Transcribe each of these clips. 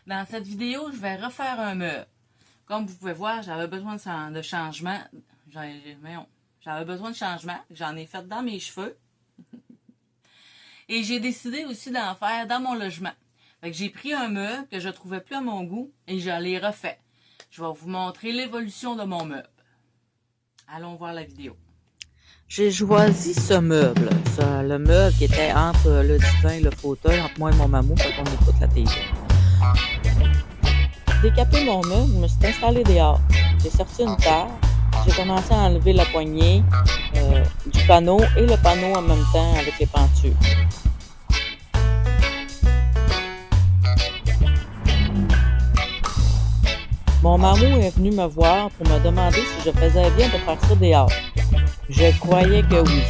Dans cette vidéo, je vais refaire un meuble. Comme vous pouvez voir, j'avais besoin de changement. J'avais besoin de changement. J'en ai fait dans mes cheveux. Et j'ai décidé aussi d'en faire dans mon logement. Fait que j'ai pris un meuble que je trouvais plus à mon goût et je l'ai refait. Je vais vous montrer l'évolution de mon meuble. Allons voir la vidéo. J'ai choisi ce meuble. Le meuble qui était entre le divan et le fauteuil, entre moi et mon mammouth quand on écoute la télé. J'ai décapé mon meuble, je me suis installée dehors. J'ai sorti une table, j'ai commencé à enlever la poignée du panneau et le panneau en même temps avec les pentures. Mon mammouth est venu me voir pour me demander si je faisais bien de faire ça dehors. Je croyais que oui,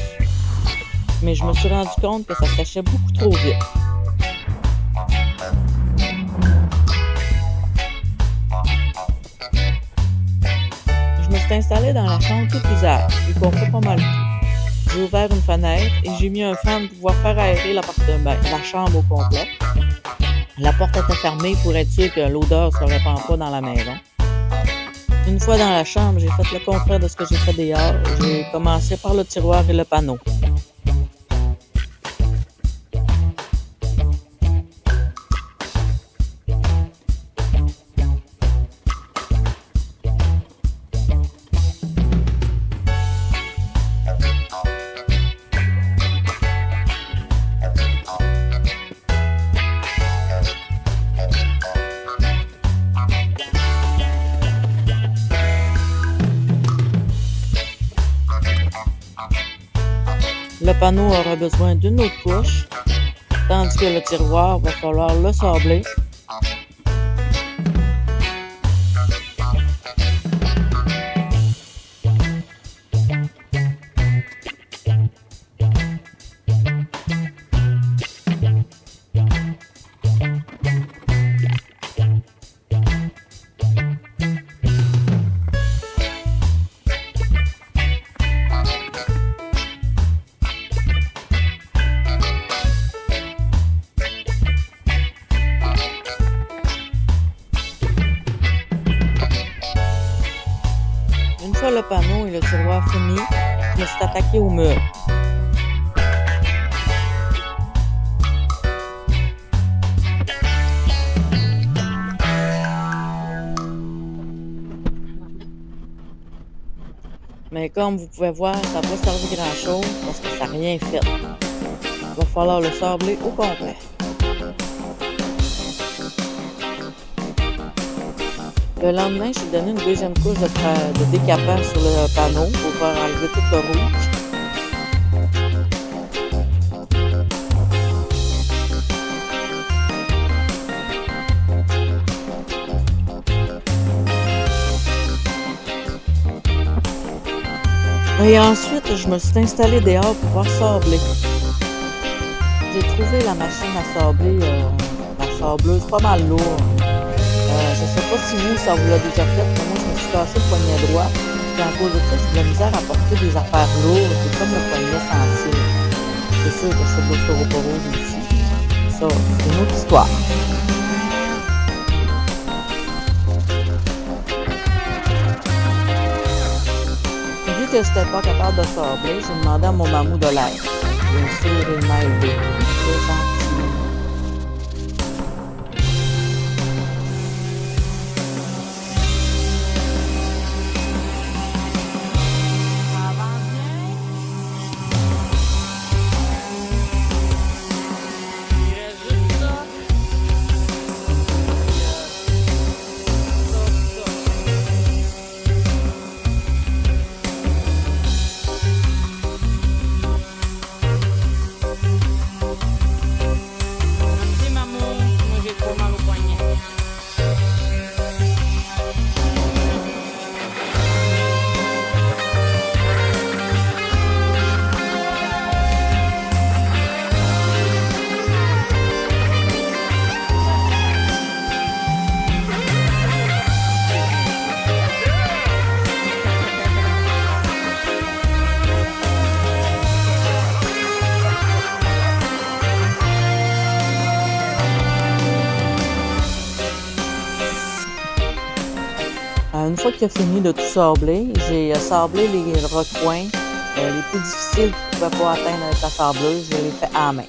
mais je me suis rendu compte que ça séchait beaucoup trop vite. Je me suis installée dans la chambre tout usage, vu qu'on fait pas mal tout. J'ai ouvert une fenêtre et j'ai mis un fan pour pouvoir faire aérer la chambre au complet. La porte était fermée pour être sûr que l'odeur ne se répand pas dans la maison. Une fois dans la chambre, j'ai fait le contraire de ce que j'ai fait dehors. J'ai commencé par le tiroir et le panneau. Le panneau aura besoin d'une autre couche, tandis que le tiroir va falloir le sabler. Une fois le panneau et le tiroir finis, je me suis attaquée au mur. Mais comme vous pouvez voir, ça n'a pas servi grand-chose parce que ça n'a rien fait. Il va falloir le sabler au complet. Le lendemain, je suis donné une deuxième couche de décapant sur le panneau pour faire enlever tout le rouge. Et ensuite, je me suis installée dehors pour pouvoir sabler. J'ai trouvé la machine à sabler, la sableuse, pas mal lourde. Je ne sais pas si vous, ça vous l'a déjà fait, mais moi, je me suis cassé le poignet droit. Puis à cause de ça, j'ai de la misère à porter des affaires lourdes. C'est comme le poignet sensible. C'est sûr que je fais de l'ostéoporose aussi. Ça, c'est une autre histoire. Vu que je n'étais pas capable de sabler, j'ai demandé à mon mammouth de l'aide. Bien sûr, il m'a aidé. C'est gentil. fois qu'il a fini de tout sabler, j'ai sablé les recoins les plus difficiles qu'il ne pouvait pas atteindre avec la sableuse. Je les fais à la main.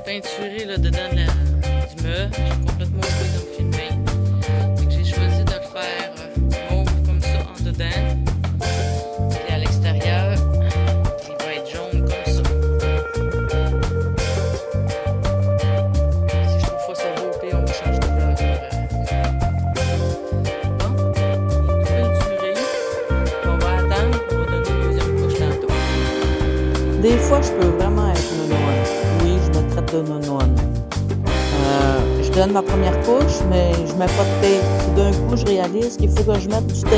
Peinturer là, dedans du meuble. Je suis complètement oubliée de me filmer. Donc, j'ai choisi de le faire mauve comme ça en dedans. Puis à l'extérieur, il va être jaune comme ça. Si je trouve pas ça beau, puis on va changer de couleur. Bon, il est peinturé. On va attendre pour donner une deuxième couche tantôt. Des fois, je peux vraiment être nounoune. Oui, je me traite de nounoune. Je donne ma première couche, mais je mets pas de tape. Tout d'un coup, je réalise qu'il faut que je mette du tape.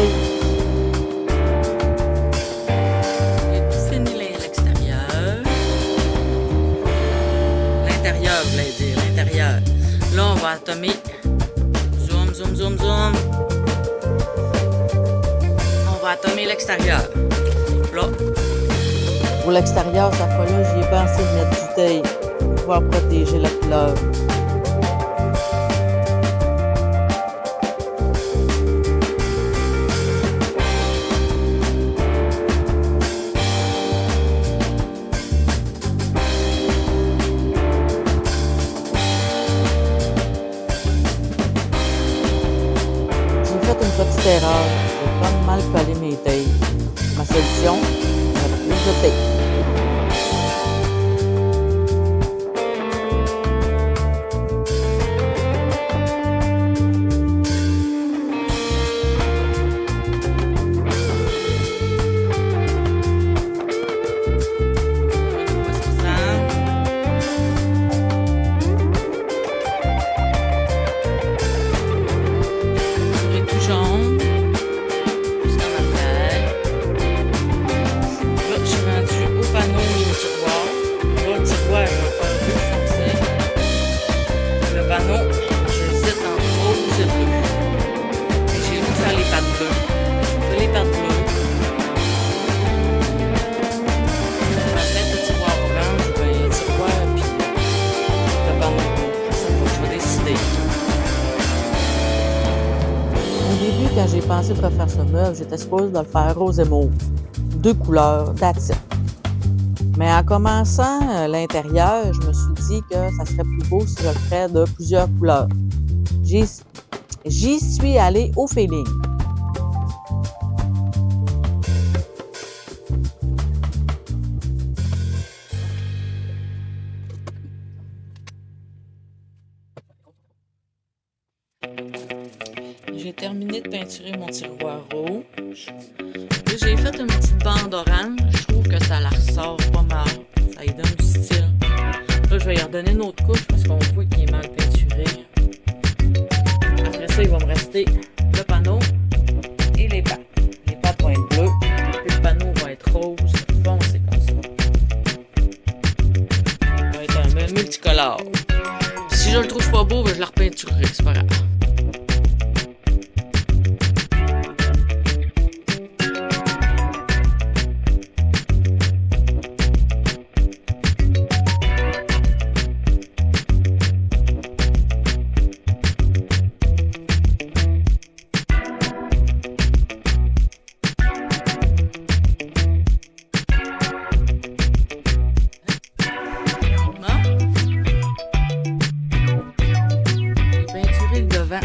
J'ai tout fini l'extérieur. L'intérieur, je voulais dire, l'intérieur. Là, on va atomer. Zoom, zoom, zoom, zoom. On va atomer l'extérieur. Là. Pour l'extérieur, cette fois-là, j'y ai pensé de mettre du tape pour pouvoir protéger la couleur. J'ai fait une petite erreur. J'ai pas mal collé mes tapes. Ma solution, mettre plus de tape. Quand j'ai pensé de refaire ce meuble, j'étais supposée de le faire rose et mauve. 2 couleurs, that's it. Mais en commençant l'intérieur, je me suis dit que ça serait plus beau si je le ferais de plusieurs couleurs. J'y suis allée au feeling. J'ai terminé de peinturer mon tiroir rouge. Là, j'ai fait une petite bande orange. Je trouve que ça la ressort pas mal. Ça lui donne du style. Là, je vais y redonner une autre couche parce qu'on voit qu'il est mal peinturé. Après ça, il va me rester le panneau et les pattes. Les pattes vont être bleues. Puis le panneau va être rose foncé comme ça. Ça va être un multicolore. Si je le trouve pas beau, ben, je le repeinturerai. C'est pas grave. J'ai peinturé le devant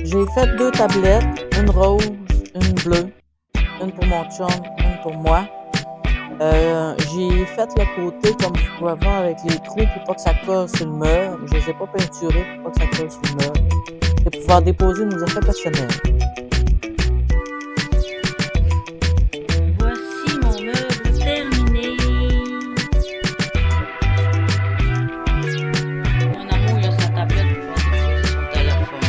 J'ai fait 2 tablettes, une rose, une bleue, une pour mon chum, une pour moi. J'ai fait le côté, comme vous pouvez voir, avec les trous pour pas que ça colle sur le mur. Je les ai pas peinturés pour pas que ça colle sur le mur. C'est pour pouvoir déposer nos affaires personnelles. Voici mon meuble terminé. Mon amour, il a sa tablette pour pouvoir déposer son téléphone.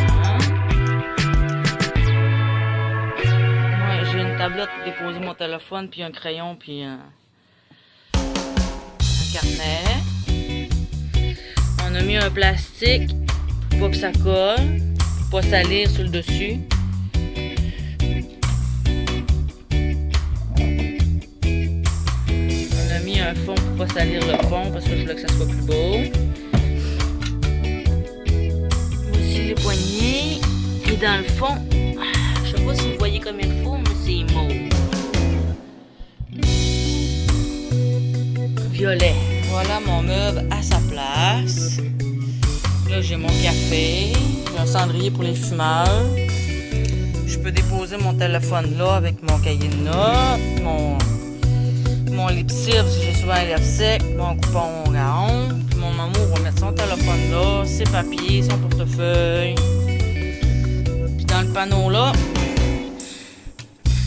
Moi, j'ai une tablette pour déposer mon téléphone, puis un crayon, puis un carnet. On a mis un plastique pour pas que ça colle, pour pas salir sur le dessus. On a mis un fond pour pas salir le fond parce que je voulais que ça soit plus beau. Voici les poignées. Et dans le fond, je sais pas si vous voyez comme il faut, mais c'est mauve. Violet. Voilà mon meuble à sa place. Là, j'ai mon café. J'ai un cendrier pour les fumeurs. Je peux déposer mon téléphone là avec mon cahier de notes, mon lip-cire, parce que j'ai souvent un lèvres sec, mon coupon Gaon. Puis mon amour va mettre son téléphone là, ses papiers, son portefeuille. Puis dans le panneau là,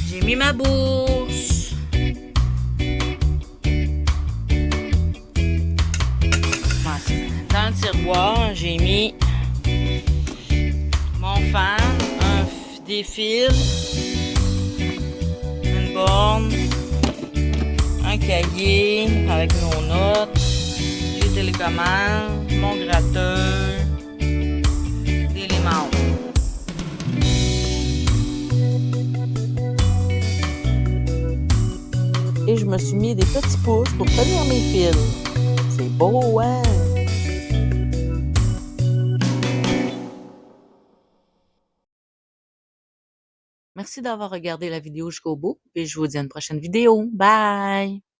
j'ai mis ma bourse. Dans le tiroir, j'ai mis mon fan, des fils, une borne, un cahier avec nos notes, les télécommandes, mon gratteur, des limons. Et je me suis mis des petits pouces pour tenir mes fils. C'est beau, hein? Merci d'avoir regardé la vidéo jusqu'au bout et je vous dis à une prochaine vidéo. Bye!